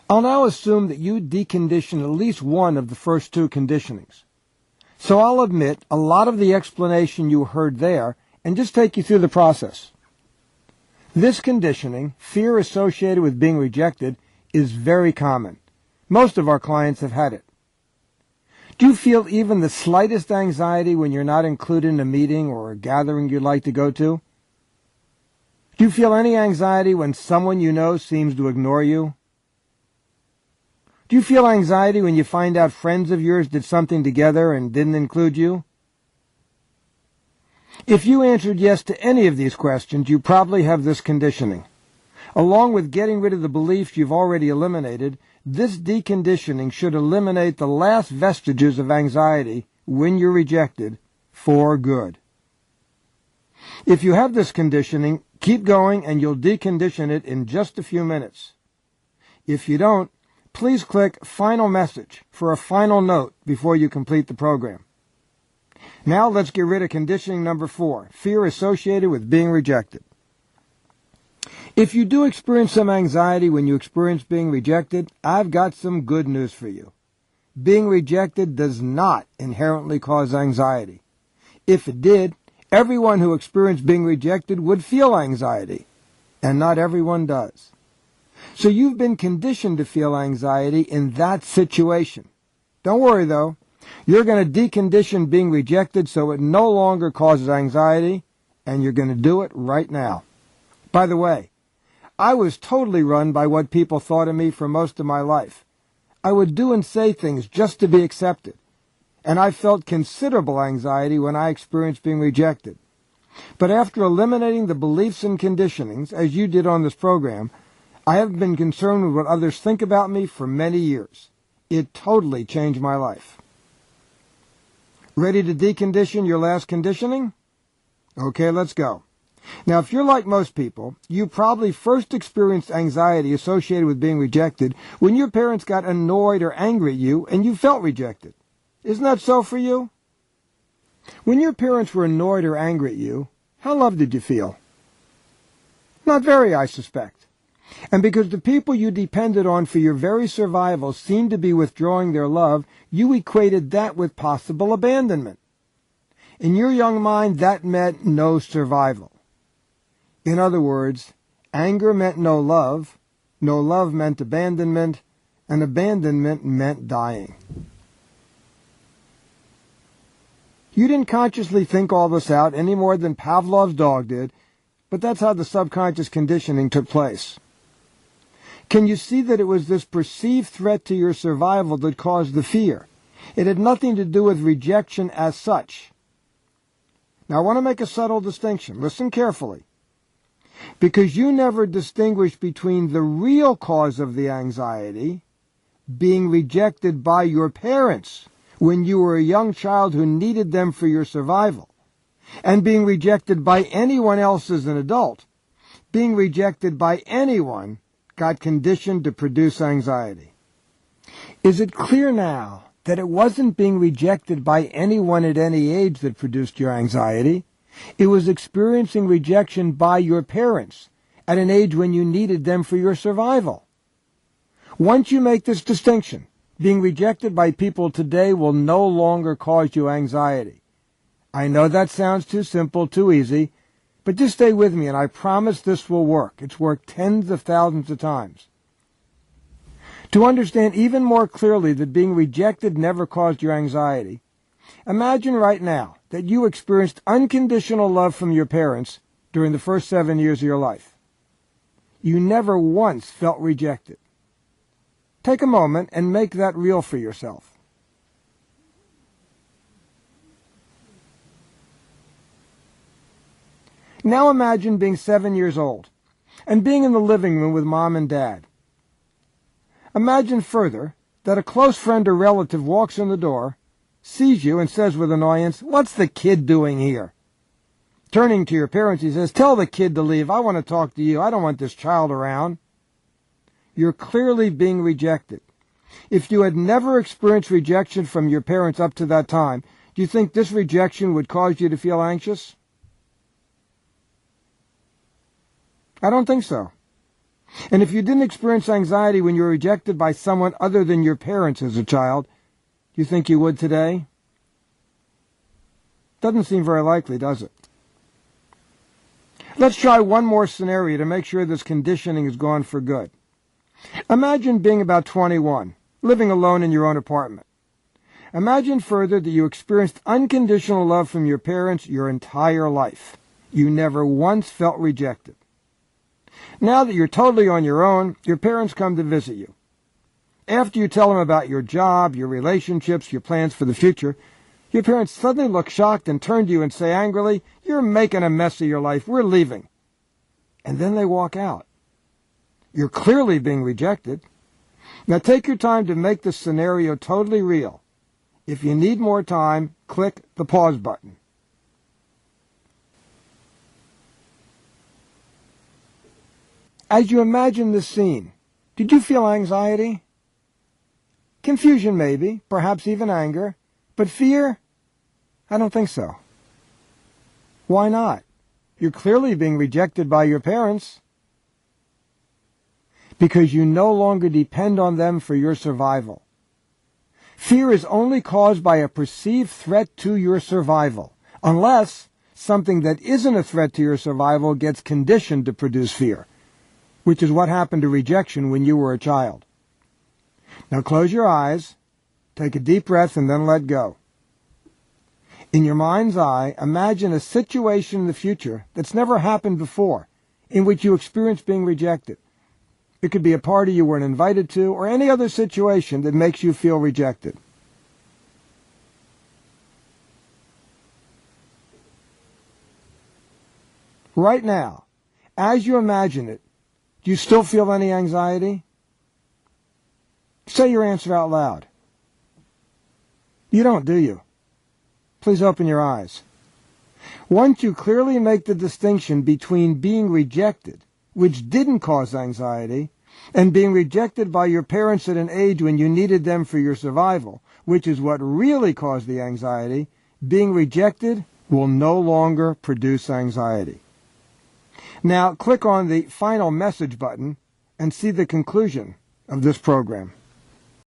I'll now assume that you deconditioned at least one of the first two conditionings. So I'll admit a lot of the explanation you heard there and just take you through the process. This conditioning, fear associated with being rejected, is very common. Most of our clients have had it. Do you feel even the slightest anxiety when you're not included in a meeting or a gathering you'd like to go to? Do you feel any anxiety when someone you know seems to ignore you? Do you feel anxiety when you find out friends of yours did something together and didn't include you? If you answered yes to any of these questions, you probably have this conditioning. Along with getting rid of the beliefs you've already eliminated, this deconditioning should eliminate the last vestiges of anxiety when you're rejected for good. If you have this conditioning, keep going and you'll decondition it in just a few minutes. If you don't, please click Final Message for a final note before you complete the program. Now let's get rid of conditioning number 4, fear associated with being rejected. If you do experience some anxiety when you experience being rejected, I've got some good news for you. Being rejected does not inherently cause anxiety. If it did, everyone who experienced being rejected would feel anxiety, and not everyone does. So you've been conditioned to feel anxiety in that situation. Don't worry, though. You're going to decondition being rejected so it no longer causes anxiety, and you're going to do it right now. By the way, I was totally run by what people thought of me for most of my life. I would do and say things just to be accepted, and I felt considerable anxiety when I experienced being rejected. But after eliminating the beliefs and conditionings, as you did on this program, I have been concerned with what others think about me for many years. It totally changed my life. Ready to decondition your last conditioning? Okay, let's go. Now, if you're like most people, you probably first experienced anxiety associated with being rejected when your parents got annoyed or angry at you and you felt rejected. Isn't that so for you? When your parents were annoyed or angry at you, how loved did you feel? Not very, I suspect. And because the people you depended on for your very survival seemed to be withdrawing their love, you equated that with possible abandonment. In your young mind, that meant no survival. In other words, anger meant no love meant abandonment, and abandonment meant dying. You didn't consciously think all this out any more than Pavlov's dog did, but that's how the subconscious conditioning took place. Can you see that it was this perceived threat to your survival that caused the fear? It had nothing to do with rejection as such. Now I want to make a subtle distinction. Listen carefully. Because you never distinguished between the real cause of the anxiety, being rejected by your parents when you were a young child who needed them for your survival, and being rejected by anyone else as an adult, being rejected by anyone got conditioned to produce anxiety. Is it clear now that it wasn't being rejected by anyone at any age that produced your anxiety? It was experiencing rejection by your parents at an age when you needed them for your survival. Once you make this distinction, being rejected by people today will no longer cause you anxiety. I know that sounds too simple, too easy, but just stay with me and I promise this will work. It's worked tens of thousands of times. To understand even more clearly that being rejected never caused your anxiety, imagine right now that you experienced unconditional love from your parents during the first 7 years of your life. You never once felt rejected. Take a moment and make that real for yourself. Now imagine being 7 years old and being in the living room with mom and dad. Imagine further that a close friend or relative walks in the door, sees you, and says with annoyance, "What's the kid doing here?" Turning to your parents, he says, "Tell the kid to leave. I want to talk to you. I don't want this child around." You're clearly being rejected. If you had never experienced rejection from your parents up to that time, do you think this rejection would cause you to feel anxious? I don't think so. And if you didn't experience anxiety when you were rejected by someone other than your parents as a child, do you think you would today? Doesn't seem very likely, does it? Let's try one more scenario to make sure this conditioning is gone for good. Imagine being about 21, living alone in your own apartment. Imagine further that you experienced unconditional love from your parents your entire life. You never once felt rejected. Now that you're totally on your own, your parents come to visit you. After you tell them about your job, your relationships, your plans for the future, your parents suddenly look shocked and turn to you and say angrily, "You're making a mess of your life. We're leaving." And then they walk out. You're clearly being rejected. Now take your time to make this scenario totally real. If you need more time, click the pause button. As you imagine this scene, did you feel anxiety? Confusion maybe, perhaps even anger, but fear? I don't think so. Why not? You're clearly being rejected by your parents. Because you no longer depend on them for your survival. Fear is only caused by a perceived threat to your survival, unless something that isn't a threat to your survival gets conditioned to produce fear, which is what happened to rejection when you were a child. Now close your eyes, take a deep breath, and then let go. In your mind's eye, imagine a situation in the future that's never happened before, in which you experience being rejected. It could be a party you weren't invited to, or any other situation that makes you feel rejected. Right now, as you imagine it, do you still feel any anxiety? Say your answer out loud. You don't, do you? Please open your eyes. Once you clearly make the distinction between being rejected, which didn't cause anxiety, and being rejected by your parents at an age when you needed them for your survival, which is what really caused the anxiety, being rejected will no longer produce anxiety. Now click on the Final Message button and see the conclusion of this program.